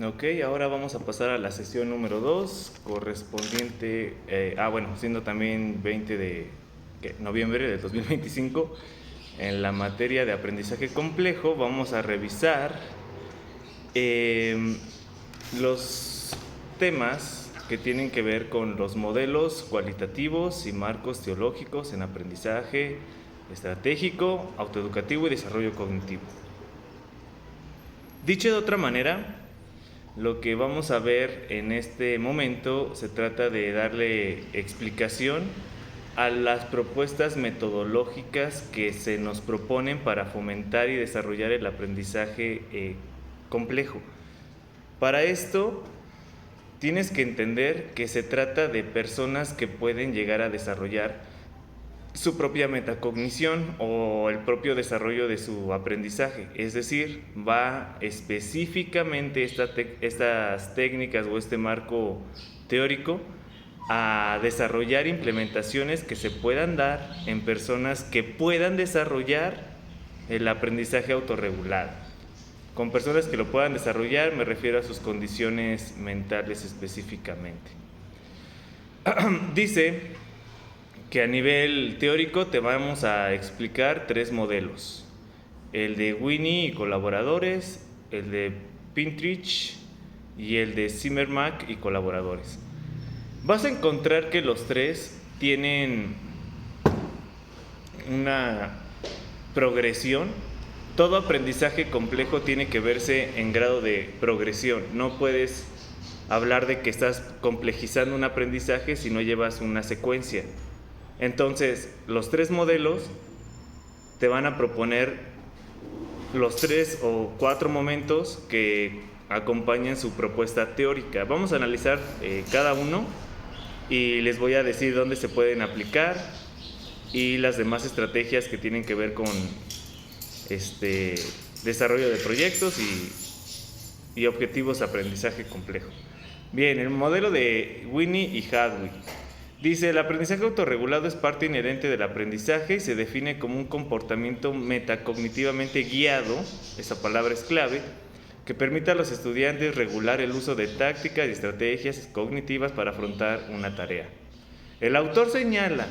Ok, ahora vamos a pasar a la sesión número 2, correspondiente, siendo también 20 de noviembre del 2025. En la materia de aprendizaje complejo vamos a revisar los temas que tienen que ver con los modelos cualitativos y marcos teológicos en aprendizaje estratégico, autoeducativo y desarrollo cognitivo. Dicho de otra manera, lo que vamos a ver en este momento se trata de darle explicación a las propuestas metodológicas que se nos proponen para fomentar y desarrollar el aprendizaje complejo. Para esto, tienes que entender que se trata de personas que pueden llegar a desarrollar su propia metacognición o el propio desarrollo de su aprendizaje. Es decir, va específicamente estas técnicas o este marco teórico a desarrollar implementaciones que se puedan dar en personas que puedan desarrollar el aprendizaje autorregulado. Con personas que lo puedan desarrollar me refiero a sus condiciones mentales específicamente. Dice que a nivel teórico te vamos a explicar 3 modelos: el de Winnie y colaboradores, el de Pintrich y el de Zimmerman y colaboradores. Vas a encontrar que los 3 tienen una progresión. Todo aprendizaje complejo tiene que verse en grado de progresión. No puedes hablar de que estás complejizando un aprendizaje si no llevas una secuencia. Entonces, los 3 modelos te van a proponer los 3 o 4 momentos que acompañan su propuesta teórica. Vamos a analizar cada uno y les voy a decir dónde se pueden aplicar y las demás estrategias que tienen que ver con desarrollo de proyectos y objetivos de aprendizaje complejo. Bien, el modelo de Winnie y Hadley. Dice: el aprendizaje autorregulado es parte inherente del aprendizaje y se define como un comportamiento metacognitivamente guiado, esa palabra es clave, que permite a los estudiantes regular el uso de tácticas y estrategias cognitivas para afrontar una tarea. El autor señala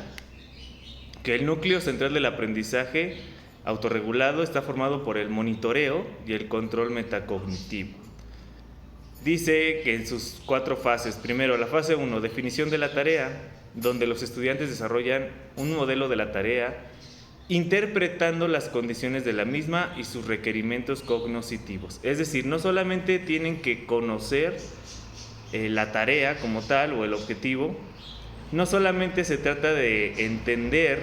que el núcleo central del aprendizaje autorregulado está formado por el monitoreo y el control metacognitivo. Dice que en sus 4 fases: primero, la fase 1, definición de la tarea, donde los estudiantes desarrollan un modelo de la tarea interpretando las condiciones de la misma y sus requerimientos cognitivos. Es decir, no solamente tienen que conocer la tarea como tal o el objetivo, no solamente se trata de entender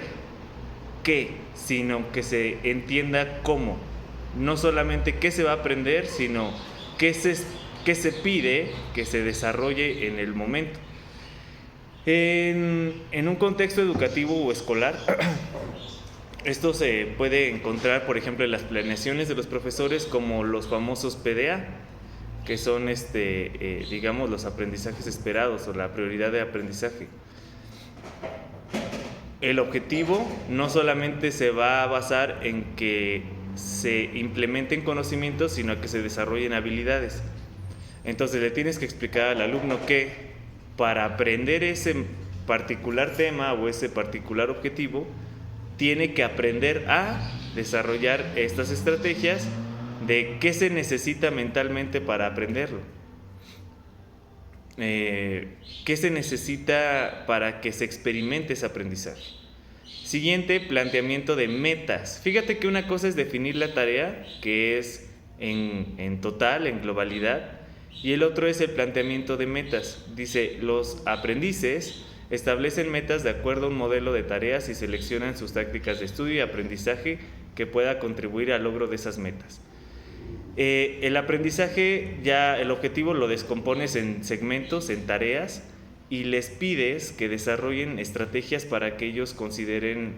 qué, sino que se entienda cómo. No solamente qué se va a aprender, sino qué se pide que se desarrolle en el momento. En un contexto educativo o escolar, esto se puede encontrar, por ejemplo, en las planeaciones de los profesores, como los famosos PDA, que son digamos, los aprendizajes esperados o la prioridad de aprendizaje. El objetivo no solamente se va a basar en que se implementen conocimientos, sino que se desarrollen habilidades. Entonces le tienes que explicar al alumno que para aprender ese particular tema o ese particular objetivo, tiene que aprender a desarrollar estas estrategias de qué se necesita mentalmente para aprenderlo. ¿Qué se necesita para que se experimente ese aprendizaje? Siguiente, planteamiento de metas. Fíjate que una cosa es definir la tarea, que es en total, en globalidad, y el otro es el planteamiento de metas. Dice: los aprendices establecen metas de acuerdo a un modelo de tareas y seleccionan sus tácticas de estudio y aprendizaje que pueda contribuir al logro de esas metas. El aprendizaje, ya el objetivo lo descompones en segmentos, en tareas, y les pides que desarrollen estrategias para que ellos consideren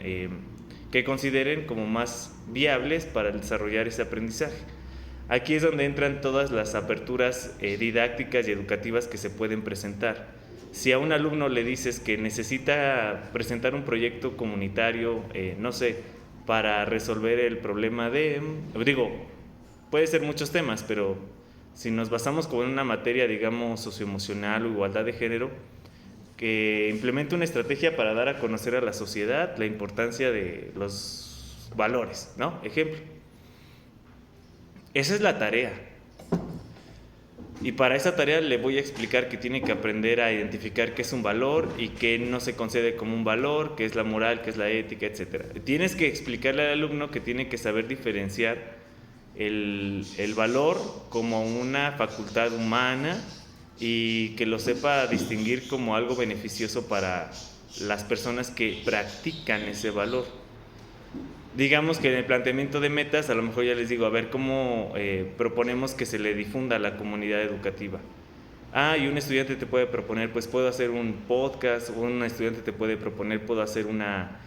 como más viables para desarrollar ese aprendizaje. Aquí es donde entran todas las aperturas didácticas y educativas que se pueden presentar. Si a un alumno le dices que necesita presentar un proyecto comunitario, no sé, para resolver el problema puede ser muchos temas, pero Si nos basamos como en una materia, digamos, socioemocional o igualdad de género, que implementa una estrategia para dar a conocer a la sociedad la importancia de los valores, ¿no? Ejemplo. Esa es la tarea. Y para esa tarea le voy a explicar que tiene que aprender a identificar qué es un valor y qué no se concede como un valor, qué es la moral, qué es la ética, etc. Tienes que explicarle al alumno que tiene que saber diferenciar el valor como una facultad humana y que lo sepa distinguir como algo beneficioso para las personas que practican ese valor. Digamos que en el planteamiento de metas, a lo mejor ya les digo, a ver cómo proponemos que se le difunda a la comunidad educativa. Y un estudiante te puede proponer, pues puedo hacer un podcast, o un estudiante te puede proponer, puedo hacer una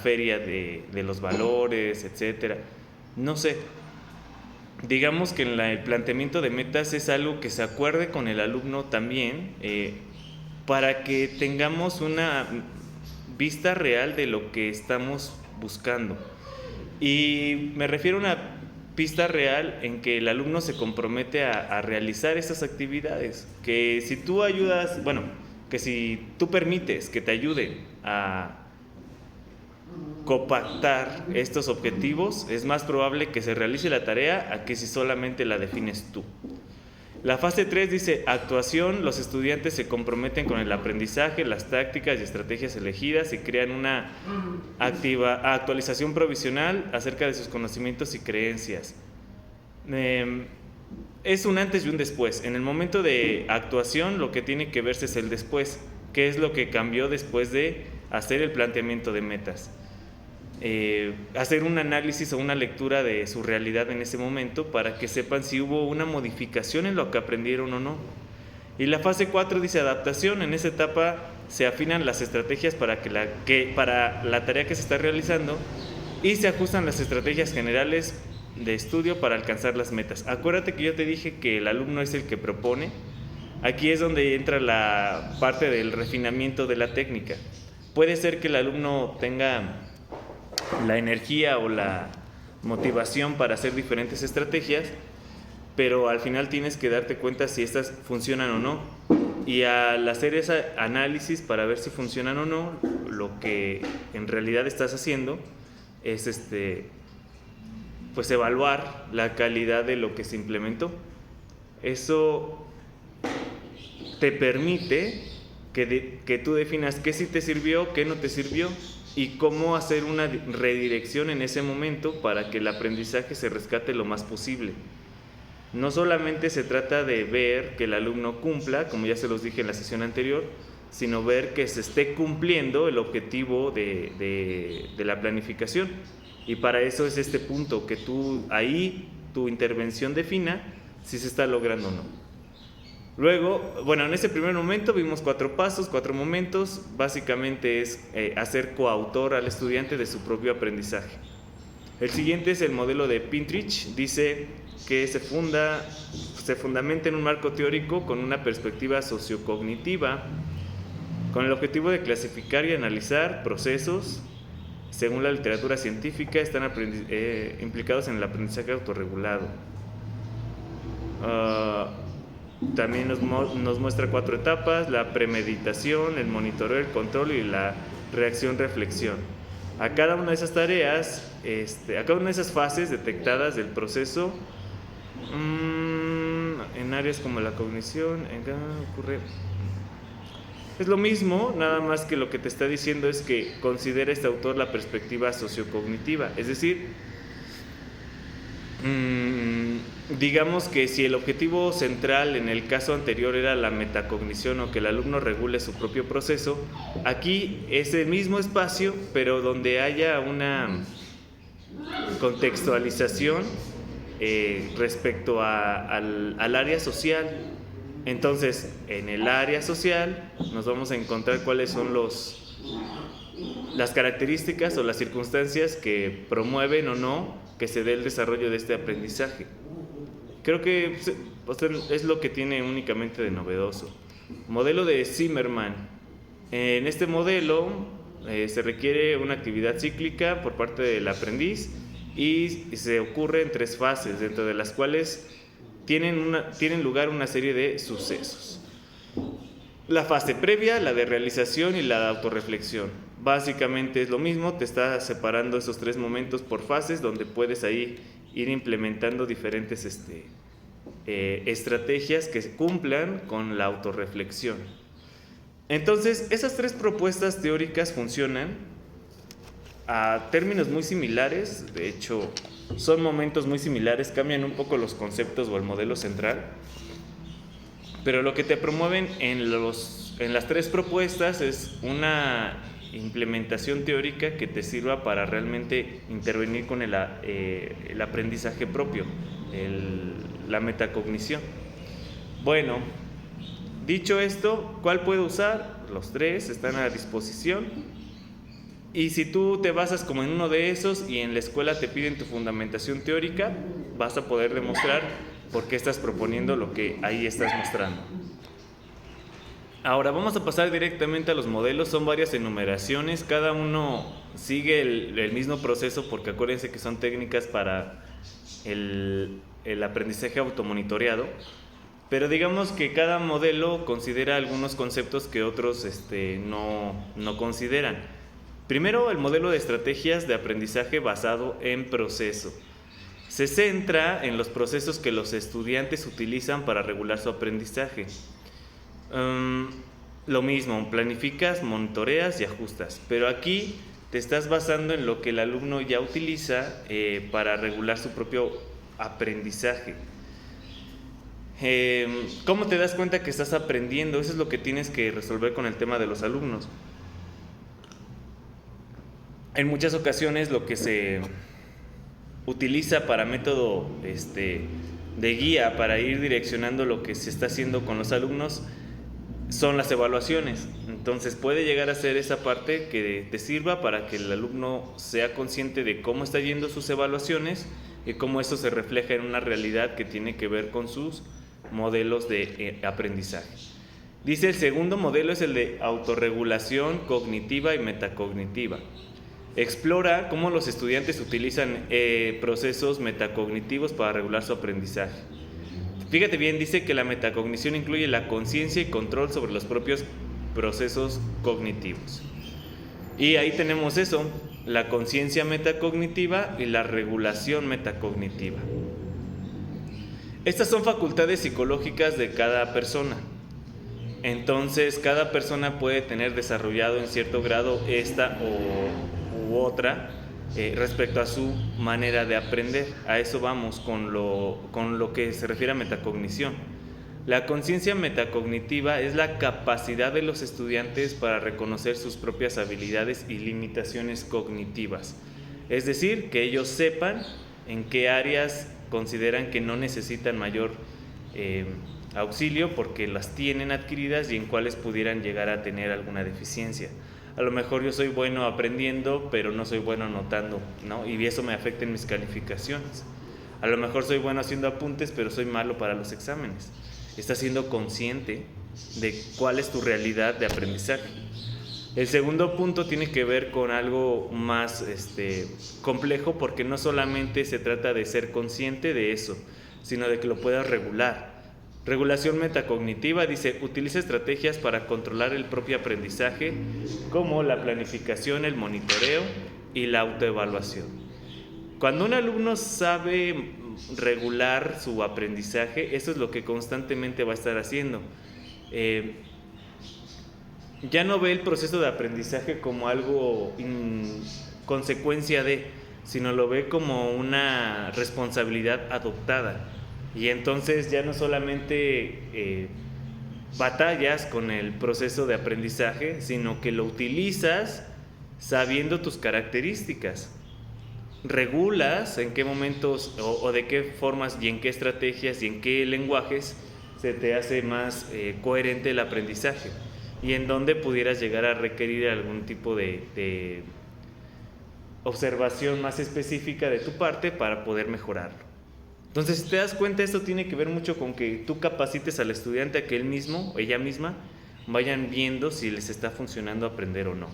feria de los valores, etcétera. No sé. Digamos que en el planteamiento de metas es algo que se acuerde con el alumno también, para que tengamos una vista real de lo que estamos buscando. Y me refiero a una pista real en que el alumno se compromete a realizar esas actividades. Que si tú ayudas, que si tú permites que te ayuden a compactar estos objetivos, es más probable que se realice la tarea a que si solamente la defines tú. La fase 3 dice actuación. Los estudiantes se comprometen con el aprendizaje, las tácticas y estrategias elegidas y crean una actualización provisional acerca de sus conocimientos y creencias. Es un antes y un después. En el momento de actuación lo que tiene que verse es el después. ¿Qué es lo que cambió después de hacer el planteamiento de metas? Hacer un análisis o una lectura de su realidad en ese momento para que sepan si hubo una modificación en lo que aprendieron o no. Y la fase 4 dice adaptación. En esa etapa se afinan las estrategias para la tarea que se está realizando y se ajustan las estrategias generales de estudio para alcanzar las metas. Acuérdate que yo te dije que el alumno es el que propone. Aquí es donde entra la parte del refinamiento de la técnica. Puede ser que el alumno tenga la energía o la motivación para hacer diferentes estrategias, pero al final tienes que darte cuenta si estas funcionan o no. Y al hacer ese análisis para ver si funcionan o no, lo que en realidad estás haciendo es pues evaluar la calidad de lo que se implementó. Eso te permite que tú definas qué sí te sirvió, qué no te sirvió y cómo hacer una redirección en ese momento para que el aprendizaje se rescate lo más posible. No solamente se trata de ver que el alumno cumpla, como ya se los dije en la sesión anterior, sino ver que se esté cumpliendo el objetivo de la planificación. Y para eso es este punto, que tu intervención defina si se está logrando o no. Luego, en ese primer momento vimos 4 pasos, 4 momentos. Básicamente es hacer coautor al estudiante de su propio aprendizaje. El siguiente es el modelo de Pinterich. Dice que se fundamenta en un marco teórico con una perspectiva sociocognitiva, con el objetivo de clasificar y analizar procesos. Según la literatura científica, están implicados en el aprendizaje autorregulado. También nos muestra 4 etapas: la premeditación, el monitoreo, el control y la reacción-reflexión. A cada una de esas tareas, a cada una de esas fases detectadas del proceso, en áreas como la cognición, ocurre. Es lo mismo, nada más que lo que te está diciendo es que considera este autor la perspectiva sociocognitiva. Es decir, digamos que si el objetivo central en el caso anterior era la metacognición o que el alumno regule su propio proceso, aquí es el mismo espacio, pero donde haya una contextualización respecto al área social. Entonces, en el área social nos vamos a encontrar cuáles son las características o las circunstancias que promueven o no que se dé el desarrollo de este aprendizaje. Creo que es lo que tiene únicamente de novedoso. Modelo de Zimmerman. En este modelo se requiere una actividad cíclica por parte del aprendiz y se ocurre en 3 fases, dentro de las cuales tienen lugar una serie de sucesos. La fase previa, la de realización y la de autorreflexión. Básicamente es lo mismo, te está separando esos 3 momentos por fases donde puedes ahí ir implementando diferentes estrategias que cumplan con la autorreflexión. Entonces, esas 3 propuestas teóricas funcionan a términos muy similares, de hecho, son momentos muy similares, cambian un poco los conceptos o el modelo central, pero lo que te promueven en las 3 propuestas es una implementación teórica que te sirva para realmente intervenir con el aprendizaje propio, la metacognición. Bueno, dicho esto, ¿cuál puedo usar? Los 3 están a disposición. Y si tú te basas como en uno de esos y en la escuela te piden tu fundamentación teórica, vas a poder demostrar por qué estás proponiendo lo que ahí estás mostrando. Ahora vamos a pasar directamente a los modelos. Son varias enumeraciones, cada uno sigue el mismo proceso, porque acuérdense que son técnicas para el aprendizaje automonitoreado, pero digamos que cada modelo considera algunos conceptos que otros no consideran. Primero, el modelo de estrategias de aprendizaje basado en proceso. Se centra en los procesos que los estudiantes utilizan para regular su aprendizaje. Lo mismo, planificas, monitoreas y ajustas, pero aquí te estás basando en lo que el alumno ya utiliza para regular su propio aprendizaje. ¿Cómo te das cuenta que estás aprendiendo? Eso es lo que tienes que resolver con el tema de los alumnos. En muchas ocasiones lo que se utiliza para método de guía para ir direccionando lo que se está haciendo con los alumnos son las evaluaciones. Entonces puede llegar a ser esa parte que te sirva para que el alumno sea consciente de cómo está yendo sus evaluaciones y cómo eso se refleja en una realidad que tiene que ver con sus modelos de aprendizaje. Dice, el segundo modelo es el de autorregulación cognitiva y metacognitiva. Explora cómo los estudiantes utilizan procesos metacognitivos para regular su aprendizaje. Fíjate bien, dice que la metacognición incluye la conciencia y control sobre los propios procesos cognitivos. Y ahí tenemos eso, la conciencia metacognitiva y la regulación metacognitiva. Estas son facultades psicológicas de cada persona. Entonces, cada persona puede tener desarrollado en cierto grado esta u otra respecto a su manera de aprender. A eso vamos con lo que se refiere a metacognición. La conciencia metacognitiva es la capacidad de los estudiantes para reconocer sus propias habilidades y limitaciones cognitivas. Es decir, que ellos sepan en qué áreas consideran que no necesitan mayor auxilio porque las tienen adquiridas y en cuáles pudieran llegar a tener alguna deficiencia. A lo mejor yo soy bueno aprendiendo, pero no soy bueno anotando, ¿no? Y eso me afecta en mis calificaciones. A lo mejor soy bueno haciendo apuntes, pero soy malo para los exámenes. Estás siendo consciente de cuál es tu realidad de aprendizaje. El segundo punto tiene que ver con algo más complejo, porque no solamente se trata de ser consciente de eso, sino de que lo puedas regular. Regulación metacognitiva dice, utiliza estrategias para controlar el propio aprendizaje, como la planificación, el monitoreo y la autoevaluación. Cuando un alumno sabe regular su aprendizaje, eso es lo que constantemente va a estar haciendo. Ya no ve el proceso de aprendizaje como algo consecuencia de, sino lo ve como una responsabilidad adoptada. Y entonces ya no solamente batallas con el proceso de aprendizaje, sino que lo utilizas sabiendo tus características. Regulas en qué momentos o de qué formas y en qué estrategias y en qué lenguajes se te hace más coherente el aprendizaje y en dónde pudieras llegar a requerir algún tipo de observación más específica de tu parte para poder mejorarlo. Entonces, si te das cuenta, esto tiene que ver mucho con que tú capacites al estudiante a que él mismo o ella misma vayan viendo si les está funcionando aprender o no.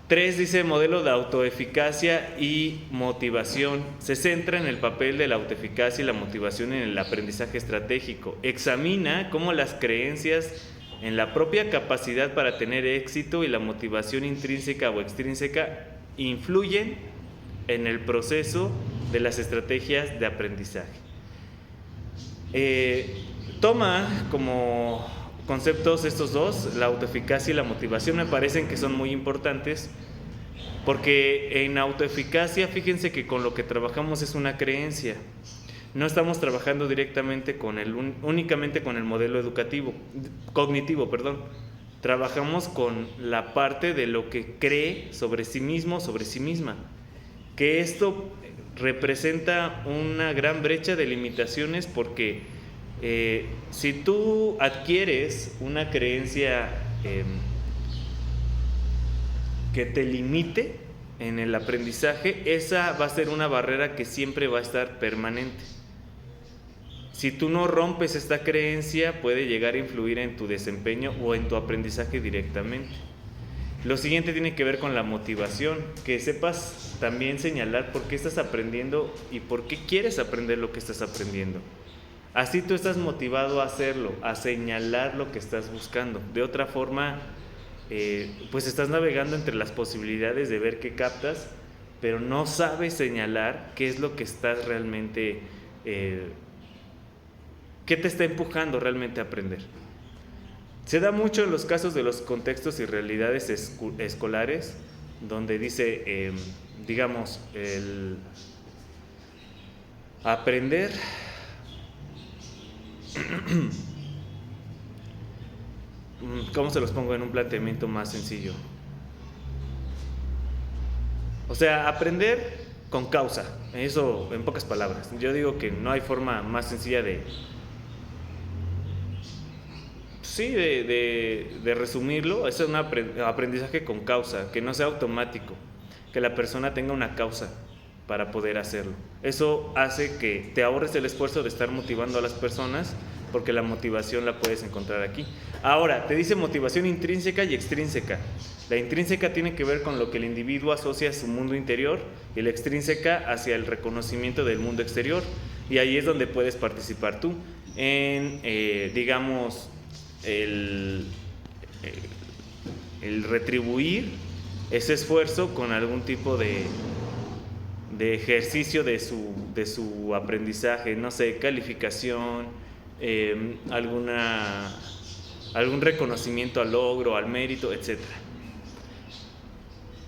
3 dice modelo de autoeficacia y motivación. Se centra en el papel de la autoeficacia y la motivación en el aprendizaje estratégico. Examina cómo las creencias en la propia capacidad para tener éxito y la motivación intrínseca o extrínseca influyen en el proceso de las estrategias de aprendizaje. Toma como conceptos estos dos, la autoeficacia y la motivación. Me parecen que son muy importantes porque en autoeficacia, fíjense que con lo que trabajamos es una creencia. No estamos trabajando directamente únicamente con el modelo cognitivo. Trabajamos con la parte de lo que cree sobre sí mismo, sobre sí misma. Que esto representa una gran brecha de limitaciones porque si tú adquieres una creencia que te limite en el aprendizaje, esa va a ser una barrera que siempre va a estar permanente. Si tú no rompes esta creencia, puede llegar a influir en tu desempeño o en tu aprendizaje directamente. Lo siguiente tiene que ver con la motivación, que sepas también señalar por qué estás aprendiendo y por qué quieres aprender lo que estás aprendiendo. Así tú estás motivado a hacerlo, a señalar lo que estás buscando. De otra forma, pues estás navegando entre las posibilidades de ver qué captas, pero no sabes señalar qué es lo que estás realmente, qué te está empujando realmente a aprender. Se da mucho en los casos de los contextos y realidades escolares, donde dice, digamos, el aprender ¿cómo se los pongo en un planteamiento más sencillo? O sea, aprender con causa, eso en pocas palabras. Yo digo que no hay forma más sencilla de resumirlo. Es un aprendizaje con causa, que no sea automático, que la persona tenga una causa para poder hacerlo. Eso hace que te ahorres el esfuerzo de estar motivando a las personas, porque la motivación la puedes encontrar aquí. Ahora, te dice motivación intrínseca y extrínseca. La intrínseca tiene que ver con lo que el individuo asocia a su mundo interior y la extrínseca hacia el reconocimiento del mundo exterior. Y ahí es donde puedes participar tú en, digamos, el retribuir ese esfuerzo con algún tipo de ejercicio de su aprendizaje, no sé, calificación, algún reconocimiento al logro, al mérito, etc.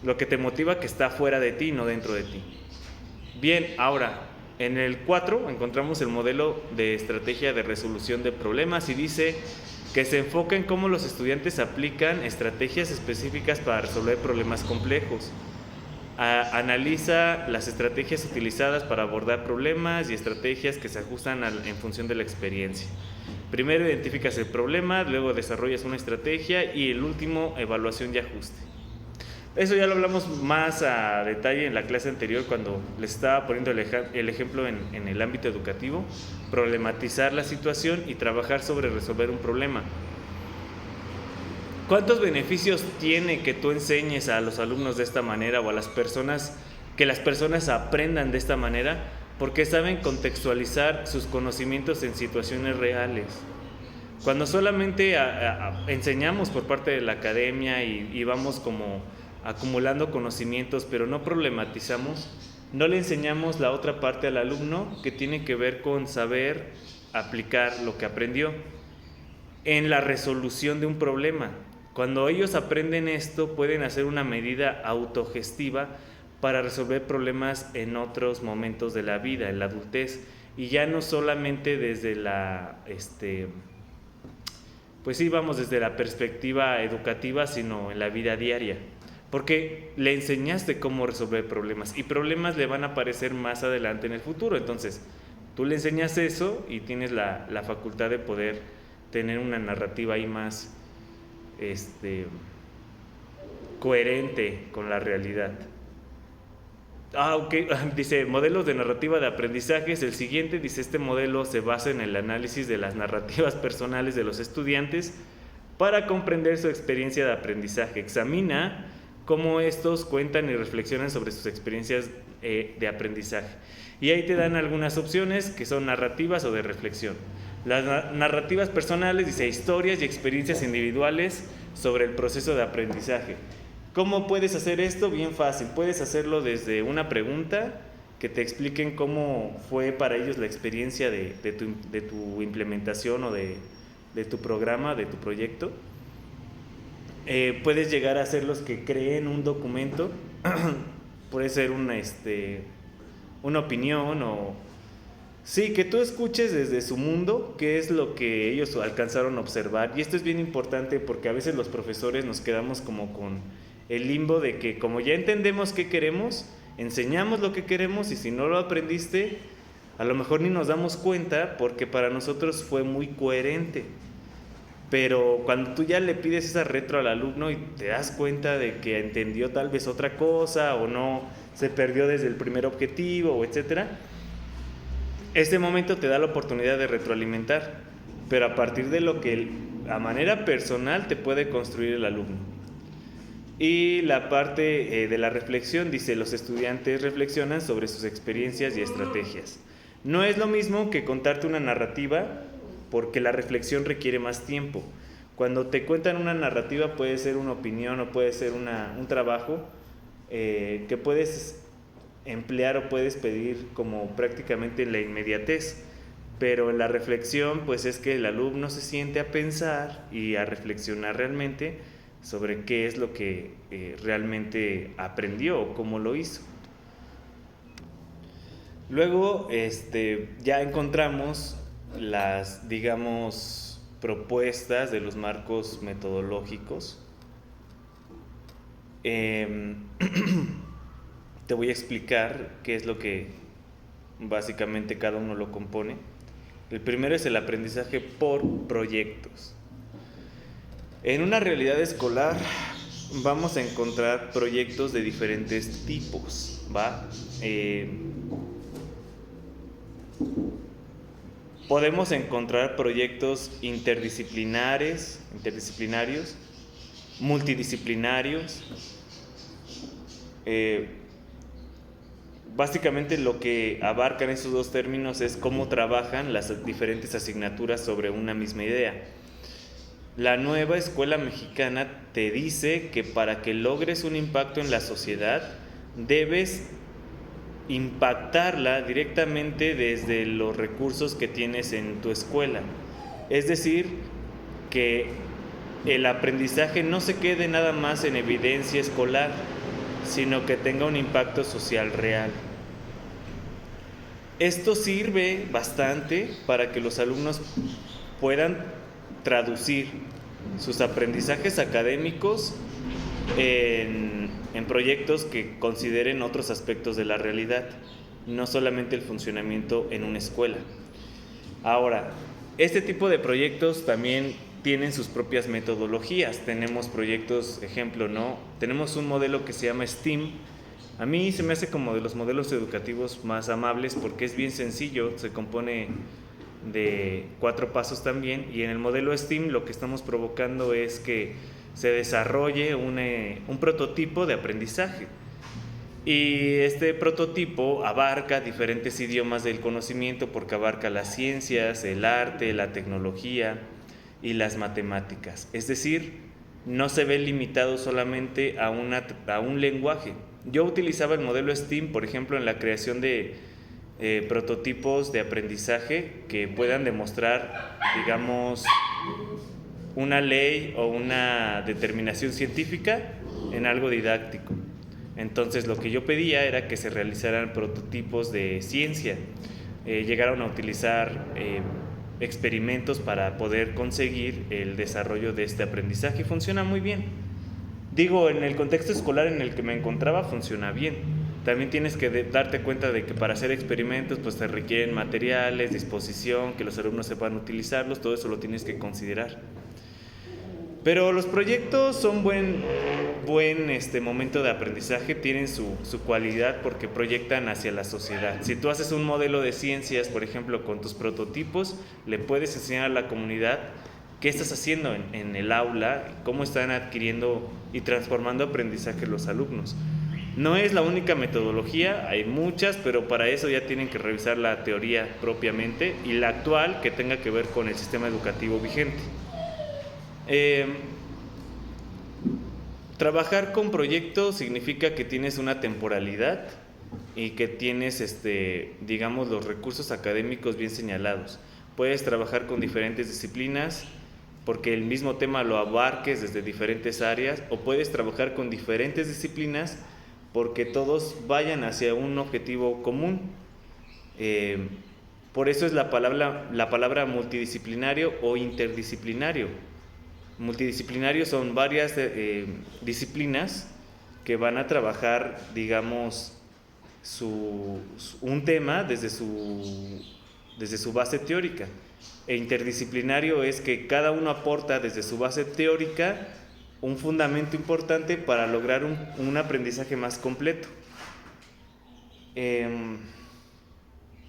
Lo que te motiva que está fuera de ti, no dentro de ti. Bien, ahora, en el 4 encontramos el modelo de estrategia de resolución de problemas y dice que se enfoca en cómo los estudiantes aplican estrategias específicas para resolver problemas complejos. Analiza las estrategias utilizadas para abordar problemas y estrategias que se ajustan en función de la experiencia. Primero identificas el problema, luego desarrollas una estrategia y el último, evaluación y ajuste. Eso ya lo hablamos más a detalle en la clase anterior cuando les estaba poniendo el ejemplo en el ámbito educativo. Problematizar la situación y trabajar sobre resolver un problema. ¿Cuántos beneficios tiene que tú enseñes a los alumnos de esta manera o a las personas, que las personas aprendan de esta manera? Porque saben contextualizar sus conocimientos en situaciones reales. Cuando solamente enseñamos por parte de la academia y vamos como acumulando conocimientos, pero no problematizamos, no le enseñamos la otra parte al alumno, que tiene que ver con saber aplicar lo que aprendió en la resolución de un problema. Cuando ellos aprenden esto, pueden hacer una medida autogestiva para resolver problemas en otros momentos de la vida, en la adultez, y ya no solamente desde desde la perspectiva educativa, sino en la vida diaria, porque le enseñaste cómo resolver problemas, y problemas le van a aparecer más adelante en el futuro. Entonces, tú le enseñas eso y tienes la facultad de poder tener una narrativa ahí más coherente con la realidad. Dice, modelos de narrativa de aprendizajes. El siguiente dice, este modelo se basa en el análisis de las narrativas personales de los estudiantes para comprender su experiencia de aprendizaje. Examina cómo estos cuentan y reflexionan sobre sus experiencias de aprendizaje. Y ahí te dan algunas opciones que son narrativas o de reflexión. Las narrativas personales, dice, historias y experiencias individuales sobre el proceso de aprendizaje. ¿Cómo puedes hacer esto? Bien fácil. Puedes hacerlo desde una pregunta, que te expliquen cómo fue para ellos la experiencia de tu implementación o de tu programa, de tu proyecto. Puedes llegar a ser los que creen un documento. Puede ser una opinión o... Sí, que tú escuches desde su mundo qué es lo que ellos alcanzaron a observar. Y esto es bien importante porque a veces los profesores nos quedamos como con el limbo de que como ya entendemos qué queremos, enseñamos lo que queremos y si no lo aprendiste, a lo mejor ni nos damos cuenta porque para nosotros fue muy coherente. Pero cuando tú ya le pides esa retro al alumno y te das cuenta de que entendió tal vez otra cosa o no se perdió desde el primer objetivo, o etcétera, este momento te da la oportunidad de retroalimentar, pero a partir de lo que a manera personal te puede construir el alumno. Y la parte de la reflexión dice, los estudiantes reflexionan sobre sus experiencias y estrategias. No es lo mismo que contarte una narrativa, porque la reflexión requiere más tiempo. Cuando te cuentan una narrativa puede ser una opinión o puede ser un trabajo que puedes emplear o puedes pedir como prácticamente en la inmediatez, pero en la reflexión pues es que el alumno se siente a pensar y a reflexionar realmente sobre qué es lo que realmente aprendió o cómo lo hizo. Luego ya encontramos las, digamos, propuestas de los marcos metodológicos. Te voy a explicar qué es lo que básicamente cada uno lo compone. El primero es el aprendizaje por proyectos. En una realidad escolar vamos a encontrar proyectos de diferentes tipos, ¿va? Podemos encontrar proyectos interdisciplinarios, multidisciplinarios. Básicamente lo que abarcan esos dos términos es cómo trabajan las diferentes asignaturas sobre una misma idea. La nueva escuela mexicana te dice que para que logres un impacto en la sociedad debes impactarla directamente desde los recursos que tienes en tu escuela. Es decir, que el aprendizaje no se quede nada más en evidencia escolar, sino que tenga un impacto social real. Esto sirve bastante para que los alumnos puedan traducir sus aprendizajes académicos en proyectos que consideren otros aspectos de la realidad, no solamente el funcionamiento en una escuela. Ahora, este tipo de proyectos también tienen sus propias metodologías. Tenemos proyectos, ejemplo, ¿no? Tenemos un modelo que se llama STEAM. A mí se me hace como de los modelos educativos más amables porque es bien sencillo, se compone de 4 pasos también, y en el modelo STEAM lo que estamos provocando es que se desarrolle un prototipo de aprendizaje. Y este prototipo abarca diferentes idiomas del conocimiento porque abarca las ciencias, el arte, la tecnología y las matemáticas. Es decir, no se ve limitado solamente a un lenguaje. Yo utilizaba el modelo STEAM, por ejemplo, en la creación de prototipos de aprendizaje que puedan demostrar, digamos, una ley o una determinación científica en algo didáctico. Entonces lo que yo pedía era que se realizaran prototipos de ciencia. Llegaron a utilizar experimentos para poder conseguir el desarrollo de este aprendizaje y funciona muy bien. Digo, en el contexto escolar en el que me encontraba funciona bien. También tienes que darte cuenta de que para hacer experimentos pues te requieren materiales, disposición, que los alumnos sepan utilizarlos, todo eso lo tienes que considerar. Pero los proyectos son buen momento de aprendizaje, tienen su cualidad porque proyectan hacia la sociedad. Si tú haces un modelo de ciencias, por ejemplo, con tus prototipos, le puedes enseñar a la comunidad qué estás haciendo en el aula, cómo están adquiriendo y transformando aprendizaje los alumnos. No es la única metodología, hay muchas, pero para eso ya tienen que revisar la teoría propiamente y la actual que tenga que ver con el sistema educativo vigente. Trabajar con proyectos significa que tienes una temporalidad y que tienes, digamos, los recursos académicos bien señalados. Puedes trabajar con diferentes disciplinas porque el mismo tema lo abarques desde diferentes áreas, o puedes trabajar con diferentes disciplinas porque todos vayan hacia un objetivo común. Por eso es la palabra multidisciplinario o interdisciplinario. Multidisciplinario son varias disciplinas que van a trabajar, digamos, un tema desde su base teórica. E interdisciplinario es que cada uno aporta desde su base teórica un fundamento importante para lograr un aprendizaje más completo.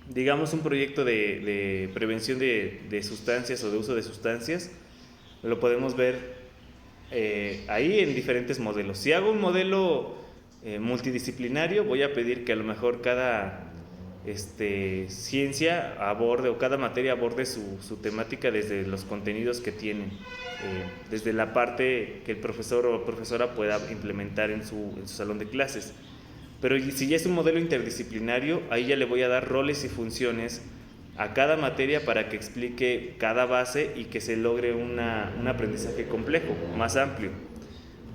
Digamos, un proyecto de prevención de sustancias o de uso de sustancias, lo podemos ver ahí en diferentes modelos. Si hago un modelo multidisciplinario, voy a pedir que a lo mejor cada ciencia aborde, o cada materia aborde su temática desde los contenidos que tienen, desde la parte que el profesor o profesora pueda implementar en su salón de clases. Pero si ya es un modelo interdisciplinario, ahí ya le voy a dar roles y funciones a cada materia para que explique cada base y que se logre un aprendizaje complejo, más amplio.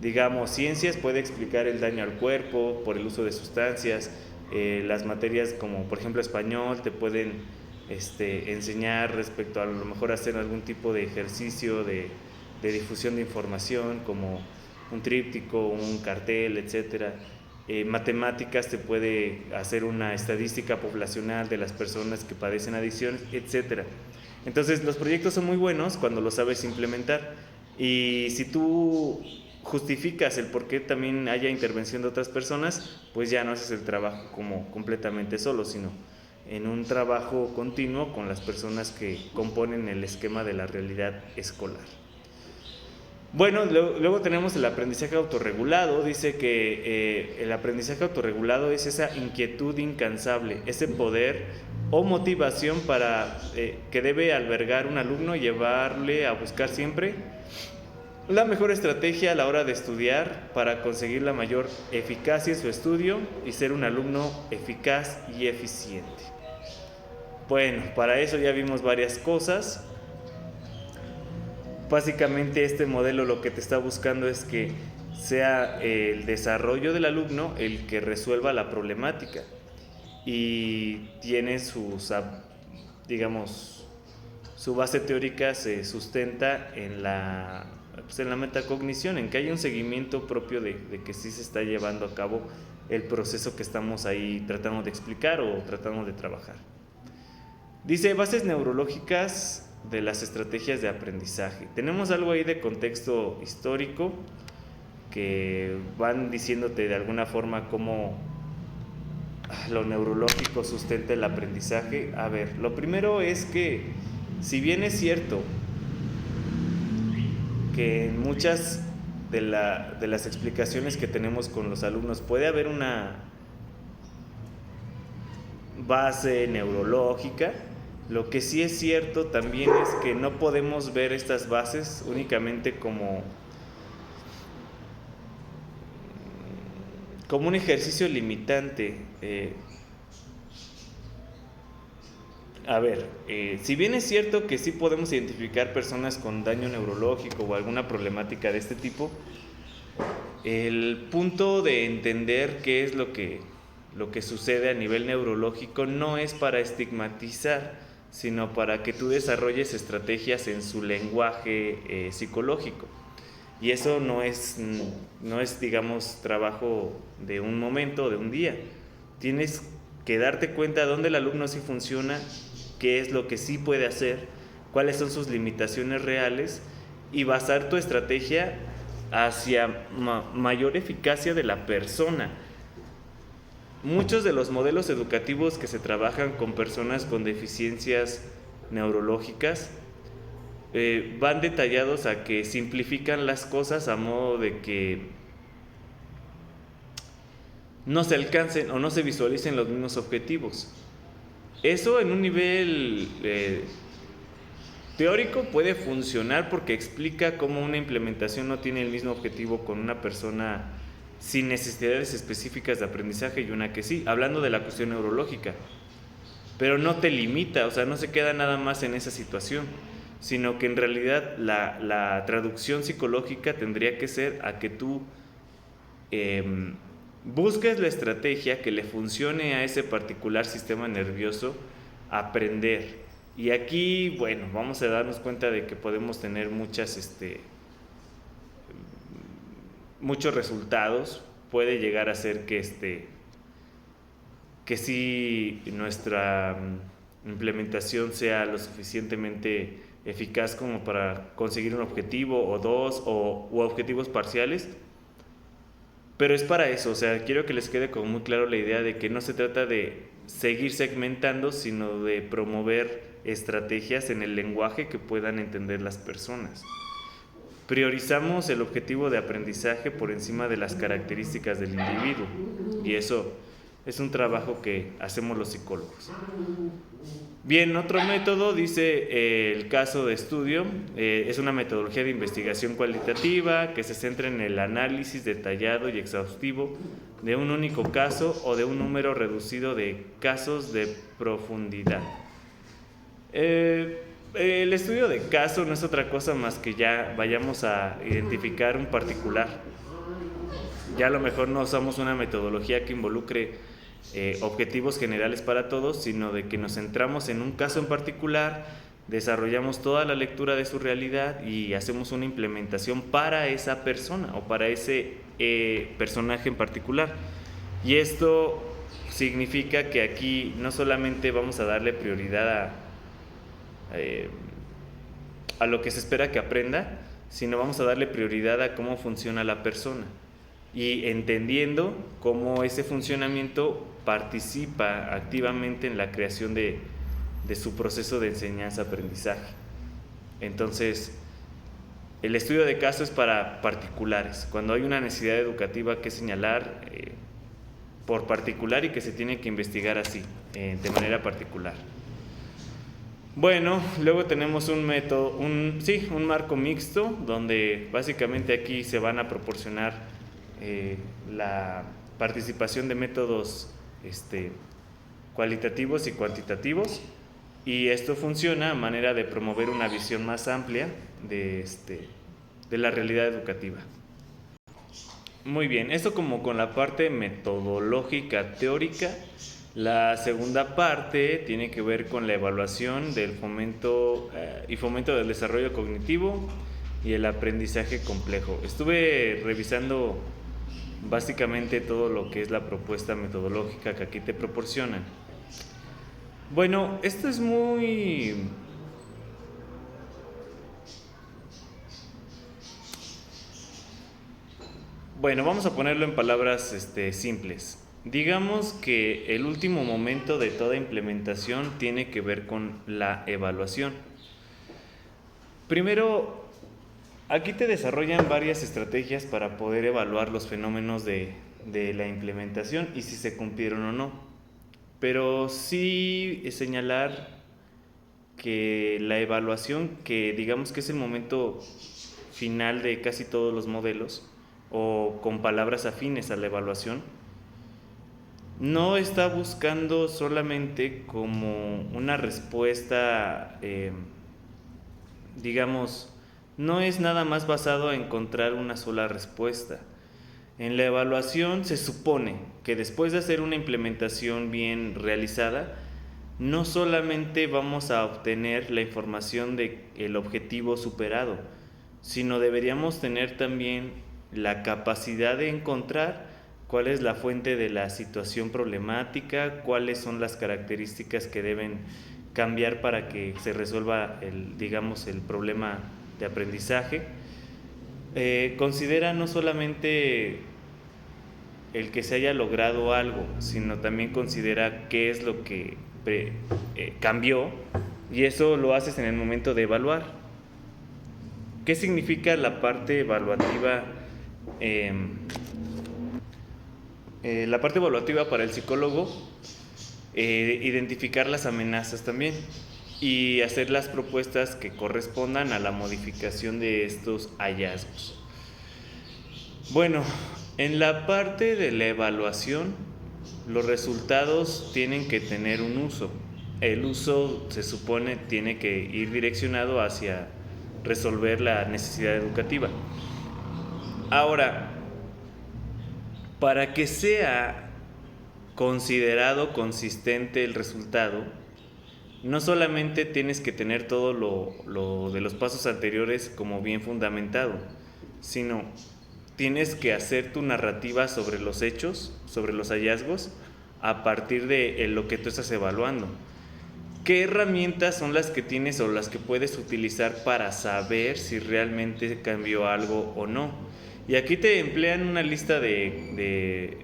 Digamos, ciencias puede explicar el daño al cuerpo por el uso de sustancias. Las materias como por ejemplo español te pueden enseñar respecto a lo mejor hacer algún tipo de ejercicio de difusión de información, como un tríptico, un cartel, etcétera. Matemáticas te puede hacer una estadística poblacional de las personas que padecen adicciones, etcétera. Entonces los proyectos son muy buenos cuando los sabes implementar, y si tú justificas el por qué también haya intervención de otras personas, pues ya no haces el trabajo como completamente solo, sino en un trabajo continuo con las personas que componen el esquema de la realidad escolar. Bueno, luego tenemos el aprendizaje autorregulado. Dice que el aprendizaje autorregulado es esa inquietud incansable, ese poder o motivación que debe albergar un alumno, llevarle a buscar siempre la mejor estrategia a la hora de estudiar para conseguir la mayor eficacia en su estudio y ser un alumno eficaz y eficiente. Bueno, para eso ya vimos varias cosas. Básicamente este modelo lo que te está buscando es que sea el desarrollo del alumno el que resuelva la problemática, y tiene digamos, su base teórica se sustenta en la metacognición, en que hay un seguimiento propio de que sí se está llevando a cabo el proceso que estamos ahí tratando de explicar o tratando de trabajar. Dice bases neurológicas de las estrategias de aprendizaje. Tenemos algo ahí de contexto histórico que van diciéndote de alguna forma cómo lo neurológico sustenta el aprendizaje. A ver, lo primero es que, si bien es cierto que en muchas de las explicaciones que tenemos con los alumnos puede haber una base neurológica, lo que sí es cierto también es que no podemos ver estas bases únicamente como un ejercicio limitante. Si bien es cierto que sí podemos identificar personas con daño neurológico o alguna problemática de este tipo, el punto de entender qué es lo que sucede a nivel neurológico no es para estigmatizar, sino para que tú desarrolles estrategias en su lenguaje psicológico. Y eso no es, digamos, trabajo de un momento o de un día. Tienes que darte cuenta dónde el alumno sí funciona, qué es lo que sí puede hacer, cuáles son sus limitaciones reales, y basar tu estrategia hacia mayor eficacia de la persona. Muchos de los modelos educativos que se trabajan con personas con deficiencias neurológicas van detallados a que simplifican las cosas a modo de que no se alcancen o no se visualicen los mismos objetivos. Eso en un nivel teórico puede funcionar porque explica cómo una implementación no tiene el mismo objetivo con una persona sin necesidades específicas de aprendizaje y una que sí, hablando de la cuestión neurológica. Pero no te limita, o sea, no se queda nada más en esa situación, sino que en realidad la traducción psicológica tendría que ser a que tú busques la estrategia que le funcione a ese particular sistema nervioso aprender. Y aquí, bueno, vamos a darnos cuenta de que podemos tener muchos resultados. Puede llegar a ser que sí nuestra implementación sea lo suficientemente eficaz como para conseguir un objetivo o dos u objetivos parciales. Pero es para eso, o sea, quiero que les quede como muy claro la idea de que no se trata de seguir segmentando, sino de promover estrategias en el lenguaje que puedan entender las personas. Priorizamos el objetivo de aprendizaje por encima de las características del individuo, y eso es un trabajo que hacemos los psicólogos. Bien, otro método, dice el caso de estudio, es una metodología de investigación cualitativa que se centra en el análisis detallado y exhaustivo de un único caso o de un número reducido de casos de profundidad. El estudio de caso no es otra cosa más que ya vayamos a identificar un particular. Ya a lo mejor no usamos una metodología que involucre objetivos generales para todos, sino de que nos centramos en un caso en particular, desarrollamos toda la lectura de su realidad y hacemos una implementación para esa persona o para ese personaje en particular. Y esto significa que aquí no solamente vamos a darle prioridad a lo que se espera que aprenda, sino vamos a darle prioridad a cómo funciona la persona y entendiendo cómo ese funcionamiento participa activamente en la creación de su proceso de enseñanza-aprendizaje. Entonces, el estudio de caso es para particulares, cuando hay una necesidad educativa que señalar por particular y que se tiene que investigar así, de manera particular. Bueno, luego tenemos un método, un marco mixto, donde básicamente aquí se van a proporcionar la participación de métodos cualitativos y cuantitativos, y esto funciona a manera de promover una visión más amplia de la realidad educativa. Muy bien, esto como con la parte metodológica teórica. La segunda parte tiene que ver con la evaluación del fomento del desarrollo cognitivo y el aprendizaje complejo. Estuve revisando básicamente todo lo que es la propuesta metodológica que aquí te proporcionan. Bueno, esto es muy... Bueno, vamos a ponerlo en palabras simples. Digamos que el último momento de toda implementación tiene que ver con la evaluación. Primero, aquí te desarrollan varias estrategias para poder evaluar los fenómenos de la implementación y si se cumplieron o no. Pero sí señalar que la evaluación, que digamos que es el momento final de casi todos los modelos, o con palabras afines a la evaluación, no está buscando solamente como una respuesta, no es nada más basado a encontrar una sola respuesta. En la evaluación se supone que después de hacer una implementación bien realizada, no solamente vamos a obtener la información del objetivo superado, sino deberíamos tener también la capacidad de encontrar cuál es la fuente de la situación problemática, cuáles son las características que deben cambiar para que se resuelva el problema de aprendizaje. Considera no solamente el que se haya logrado algo, sino también considera qué es lo que cambió, y eso lo haces en el momento de evaluar. ¿Qué significa la parte evaluativa? La parte evaluativa para el psicólogo, identificar las amenazas también y hacer las propuestas que correspondan a la modificación de estos hallazgos. Bueno, en la parte de la evaluación, los resultados tienen que tener un uso. El uso se supone tiene que ir direccionado hacia resolver la necesidad educativa. Ahora, para que sea considerado consistente el resultado, no solamente tienes que tener todo lo de los pasos anteriores como bien fundamentado, sino tienes que hacer tu narrativa sobre los hechos, sobre los hallazgos, a partir de lo que tú estás evaluando. ¿Qué herramientas son las que tienes o las que puedes utilizar para saber si realmente cambió algo o no? Y aquí te emplean una lista de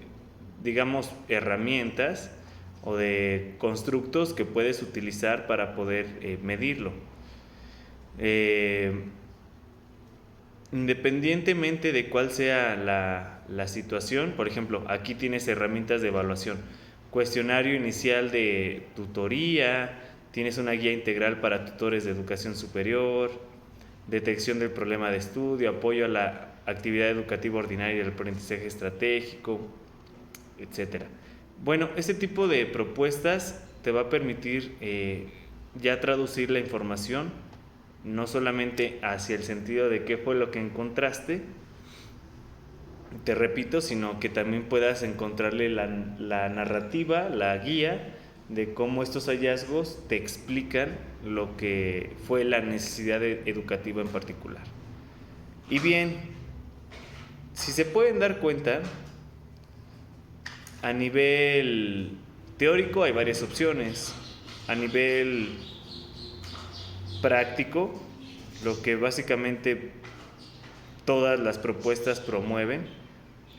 digamos, herramientas o de constructos que puedes utilizar para poder medirlo. Independientemente de cuál sea la situación, por ejemplo, aquí tienes herramientas de evaluación, cuestionario inicial de tutoría, tienes una guía integral para tutores de educación superior, detección del problema de estudio, apoyo a la actividad educativa ordinaria y el aprendizaje estratégico, etc. Bueno, este tipo de propuestas te va a permitir ya traducir la información, no solamente hacia el sentido de qué fue lo que encontraste, te repito, sino que también puedas encontrarle la narrativa, la guía de cómo estos hallazgos te explican lo que fue la necesidad educativa en particular. Y bien, si se pueden dar cuenta, a nivel teórico hay varias opciones. A nivel práctico, lo que básicamente todas las propuestas promueven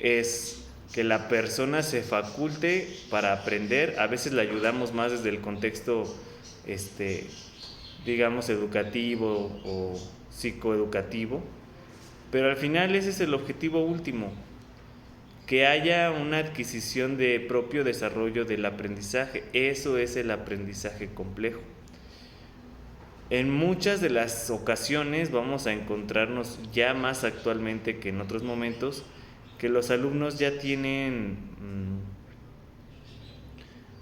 es que la persona se faculte para aprender. A veces la ayudamos más desde el contexto, digamos, educativo o psicoeducativo, pero al final ese es el objetivo último, que haya una adquisición de propio desarrollo del aprendizaje. Eso es el aprendizaje complejo. En muchas de las ocasiones vamos a encontrarnos ya más actualmente que en otros momentos que los alumnos ya tienen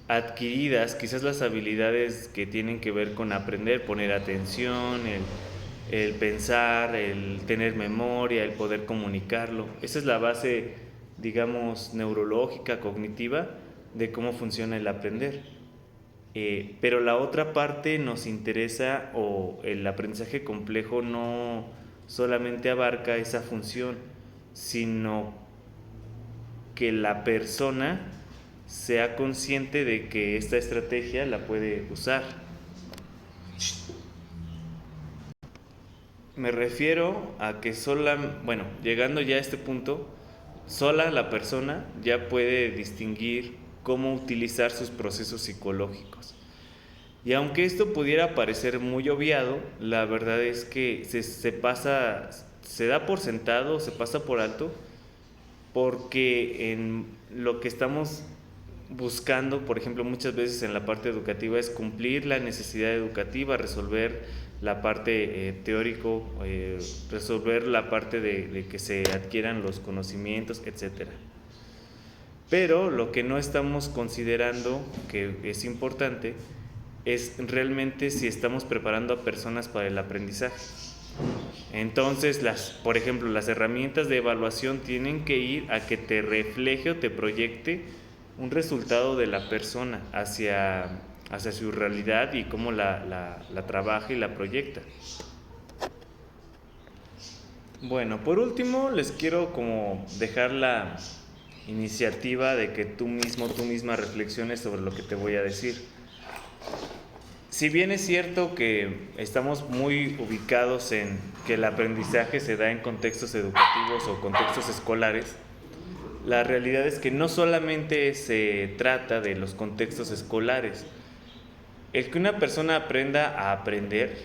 adquiridas quizás las habilidades que tienen que ver con aprender, poner atención, el pensar, el tener memoria, el poder comunicarlo. Esa es la base, digamos, neurológica, cognitiva de cómo funciona el aprender. Pero la otra parte nos interesa, o el aprendizaje complejo no solamente abarca esa función, sino que la persona sea consciente de que esta estrategia la puede usar. Me refiero a que llegando ya a este punto, sola la persona ya puede distinguir cómo utilizar sus procesos psicológicos. Y aunque esto pudiera parecer muy obviado, la verdad es que se da por sentado, se pasa por alto, porque en lo que estamos buscando, por ejemplo, muchas veces en la parte educativa es cumplir la necesidad educativa, resolver la parte teórico, resolver la parte de que se adquieran los conocimientos, etc. Pero lo que no estamos considerando, que es importante, es realmente si estamos preparando a personas para el aprendizaje. Entonces, por ejemplo, las herramientas de evaluación tienen que ir a que te refleje o te proyecte un resultado de la persona hacia su realidad y cómo la trabaja y la proyecta. Bueno, por último, les quiero como dejar la iniciativa de que tú misma reflexiones sobre lo que te voy a decir. Si bien es cierto que estamos muy ubicados en que el aprendizaje se da en contextos educativos o contextos escolares, la realidad es que no solamente se trata de los contextos escolares. El que una persona aprenda a aprender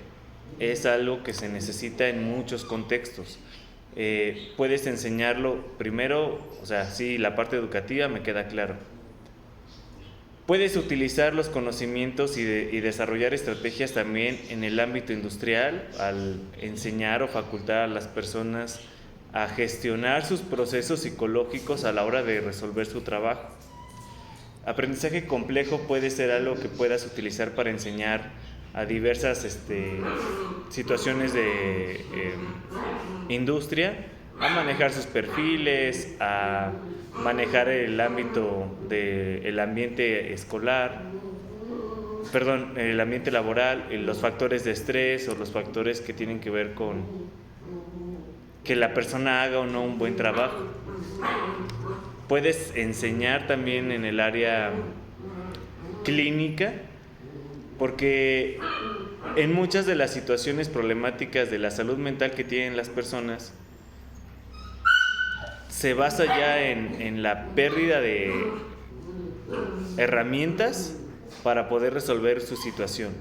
es algo que se necesita en muchos contextos. Puedes enseñarlo primero, o sea, sí, la parte educativa me queda claro. Puedes utilizar los conocimientos y desarrollar estrategias también en el ámbito industrial al enseñar o facultar a las personas a gestionar sus procesos psicológicos a la hora de resolver su trabajo. Aprendizaje complejo puede ser algo que puedas utilizar para enseñar a diversas situaciones de industria, a manejar sus perfiles, a manejar el ámbito del ambiente escolar, perdón, el ambiente laboral, los factores de estrés o los factores que tienen que ver con que la persona haga o no un buen trabajo. Puedes enseñar también en el área clínica, porque en muchas de las situaciones problemáticas de la salud mental que tienen las personas, se basa ya en la pérdida de herramientas para poder resolver su situación.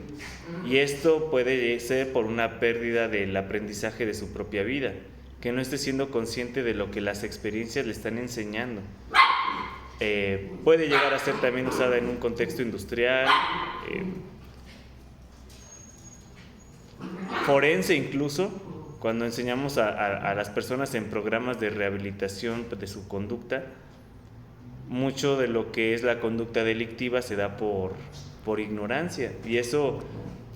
Y esto puede ser por una pérdida del aprendizaje de su propia vida, que no esté siendo consciente de lo que las experiencias le están enseñando. Puede llegar a ser también usada en un contexto industrial, forense incluso, cuando enseñamos a las personas en programas de rehabilitación de su conducta. Mucho de lo que es la conducta delictiva se da por ignorancia, y eso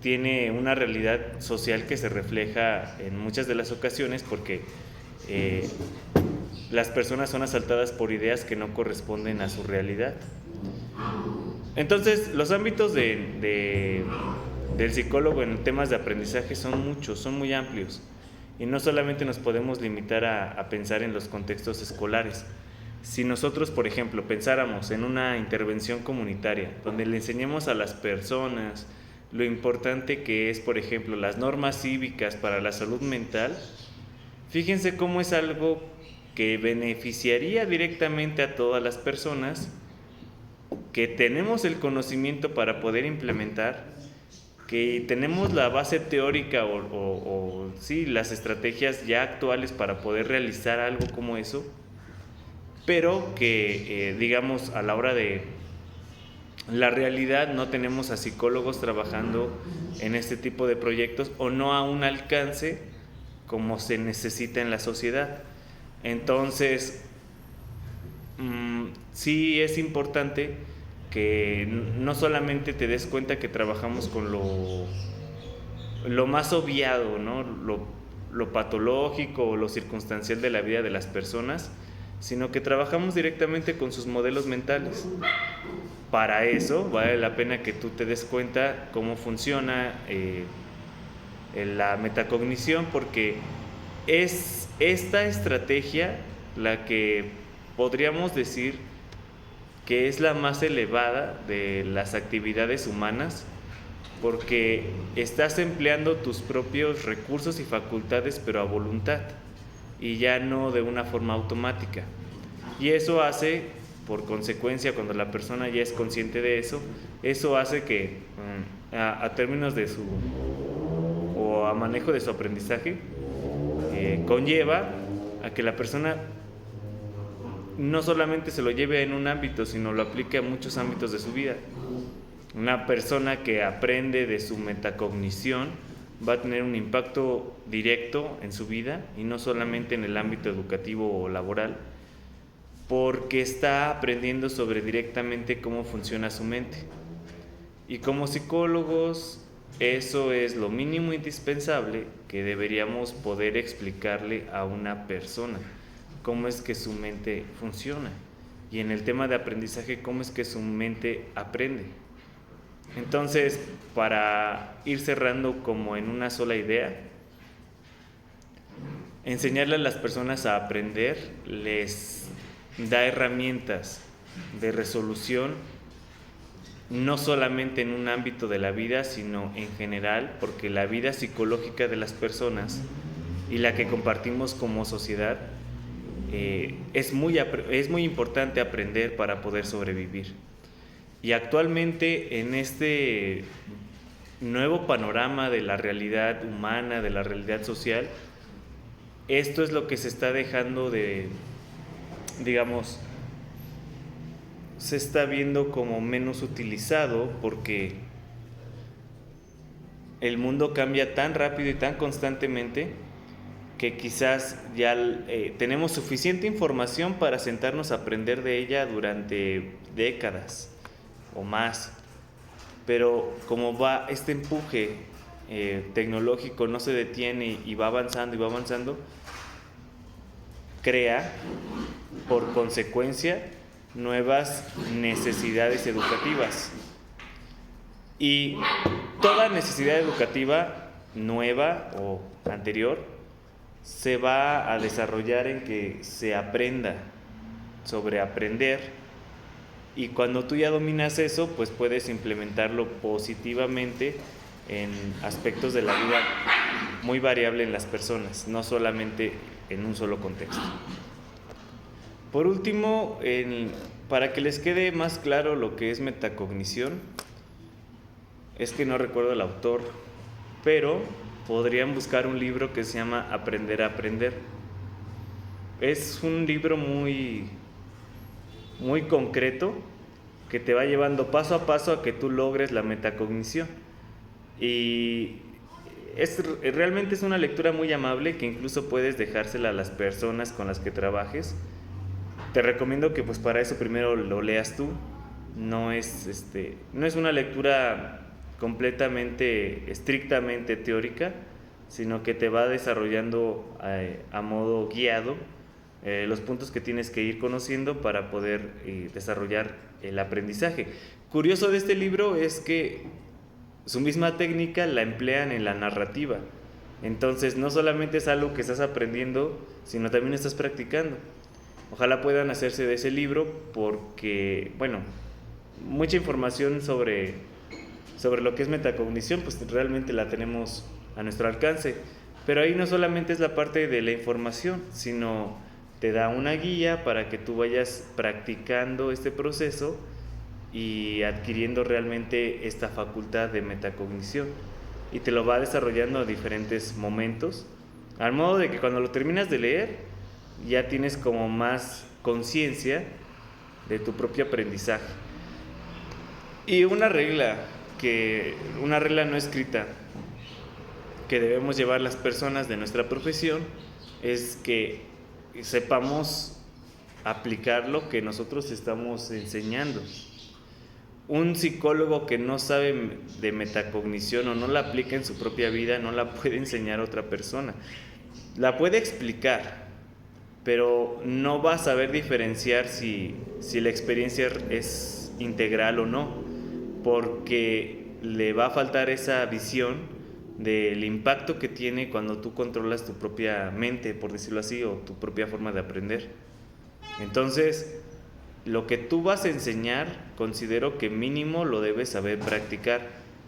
tiene una realidad social que se refleja en muchas de las ocasiones, porque las personas son asaltadas por ideas que no corresponden a su realidad. Entonces, los ámbitos del psicólogo en temas de aprendizaje son muchos, son muy amplios, y no solamente nos podemos limitar a pensar en los contextos escolares. Si nosotros, por ejemplo, pensáramos en una intervención comunitaria donde le enseñemos a las personas lo importante que es, por ejemplo, las normas cívicas para la salud mental, fíjense cómo es algo que beneficiaría directamente a todas las personas, que tenemos el conocimiento para poder implementar, que tenemos la base teórica o sí, las estrategias ya actuales para poder realizar algo como eso, pero que digamos a la hora de la realidad no tenemos a psicólogos trabajando en este tipo de proyectos, o no a un alcance como se necesita en la sociedad. Entonces, sí es importante que no solamente te des cuenta que trabajamos con lo más obviado, ¿no? Lo patológico o lo circunstancial de la vida de las personas, sino que trabajamos directamente con sus modelos mentales. Para eso vale la pena que tú te des cuenta cómo funciona la metacognición, porque es esta estrategia la que podríamos decir que es la más elevada de las actividades humanas, porque estás empleando tus propios recursos y facultades, pero a voluntad, y ya no de una forma automática. Y eso hace, por consecuencia, cuando la persona ya es consciente de eso, eso hace que a términos de su o a manejo de su aprendizaje, conlleva a que la persona no solamente se lo lleve en un ámbito, sino lo aplique a muchos ámbitos de su vida. Una persona que aprende de su metacognición va a tener un impacto directo en su vida, y no solamente en el ámbito educativo o laboral, porque está aprendiendo sobre directamente cómo funciona su mente. Y como psicólogos, eso es lo mínimo indispensable que deberíamos poder explicarle a una persona, cómo es que su mente funciona, y en el tema de aprendizaje, cómo es que su mente aprende. Entonces, para ir cerrando como en una sola idea, enseñarle a las personas a aprender les da herramientas de resolución, no solamente en un ámbito de la vida, sino en general, porque la vida psicológica de las personas y la que compartimos como sociedad, es muy importante aprender para poder sobrevivir. Y actualmente en este nuevo panorama de la realidad humana, de la realidad social, esto es lo que se está dejando de, digamos, se está viendo como menos utilizado porque el mundo cambia tan rápido y tan constantemente que quizás ya tenemos suficiente información para sentarnos a aprender de ella durante décadas o más. Pero como va este empuje tecnológico, no se detiene y va avanzando, crea por consecuencia nuevas necesidades educativas. Y toda necesidad educativa nueva o anterior se va a desarrollar en que se aprenda sobre aprender, y cuando tú ya dominas eso, pues puedes implementarlo positivamente en aspectos de la vida muy variable en las personas, no solamente en un solo contexto. Por último, para que les quede más claro lo que es metacognición, es que no recuerdo el autor, pero podrían buscar un libro que se llama Aprender a Aprender. Es un libro muy concreto que te va llevando paso a paso a que tú logres la metacognición. Y realmente es una lectura muy amable que incluso puedes dejársela a las personas con las que trabajes. Te recomiendo que pues para eso primero lo leas tú. No es una lectura completamente, estrictamente teórica, sino que te va desarrollando a modo guiado los puntos que tienes que ir conociendo para poder desarrollar el aprendizaje. Curioso de este libro es que su misma técnica la emplean en la narrativa. Entonces no solamente es algo que estás aprendiendo, sino también estás practicando. Ojalá puedan hacerse de ese libro porque, bueno, mucha información sobre lo que es metacognición, pues realmente la tenemos a nuestro alcance. Pero ahí no solamente es la parte de la información, sino te da una guía para que tú vayas practicando este proceso y adquiriendo realmente esta facultad de metacognición. Y te lo va desarrollando a diferentes momentos, al modo de que cuando lo terminas de leer, ya tienes como más conciencia de tu propio aprendizaje. Y una regla no escrita que debemos llevar las personas de nuestra profesión es que sepamos aplicar lo que nosotros estamos enseñando. Un psicólogo que no sabe de metacognición o no la aplica en su propia vida no la puede enseñar a otra persona. La puede explicar, pero no va a saber diferenciar si la experiencia es integral o no, porque le va a faltar esa visión del impacto que tiene cuando tú controlas tu propia mente, por decirlo así, o tu propia forma de aprender. Entonces, lo que tú vas a enseñar, considero que mínimo lo debes saber practicar.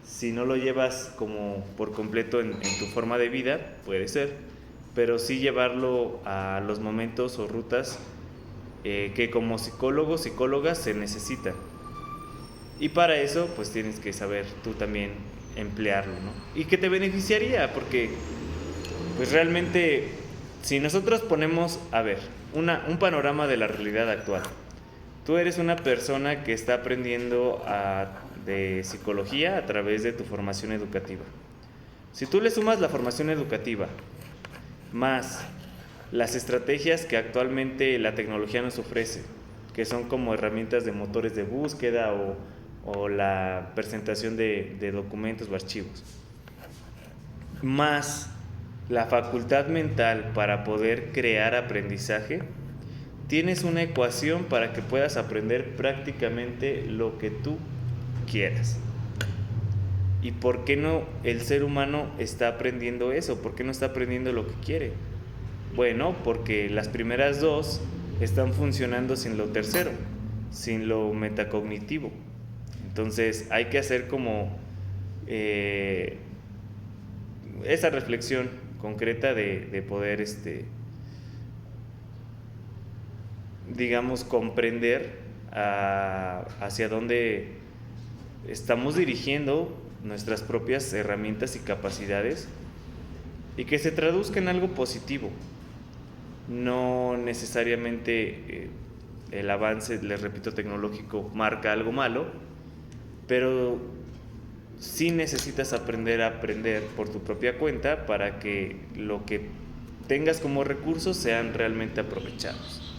Si no lo llevas como por completo en tu forma de vida, puede ser, pero sí llevarlo a los momentos o rutas que como psicólogos, psicólogas se necesitan. Y para eso, pues tienes que saber tú también emplearlo, ¿no? Y que te beneficiaría, porque pues realmente, si nosotros ponemos, a ver, un panorama de la realidad actual. Tú eres una persona que está aprendiendo de psicología a través de tu formación educativa. Si tú le sumas la formación educativa más las estrategias que actualmente la tecnología nos ofrece, que son como herramientas de motores de búsqueda o la presentación de documentos o archivos, más la facultad mental para poder crear aprendizaje, tienes una ecuación para que puedas aprender prácticamente lo que tú quieras. ¿Y por qué no el ser humano está aprendiendo eso? ¿Por qué no está aprendiendo lo que quiere? Bueno, porque las primeras dos están funcionando sin lo tercero, sin lo metacognitivo. Entonces hay que hacer como esa reflexión concreta de poder digamos, comprender hacia dónde estamos dirigiendo nuestras propias herramientas y capacidades y que se traduzca en algo positivo. No necesariamente el avance, les repito, tecnológico marca algo malo, pero sí necesitas aprender a aprender por tu propia cuenta para que lo que tengas como recursos sean realmente aprovechados.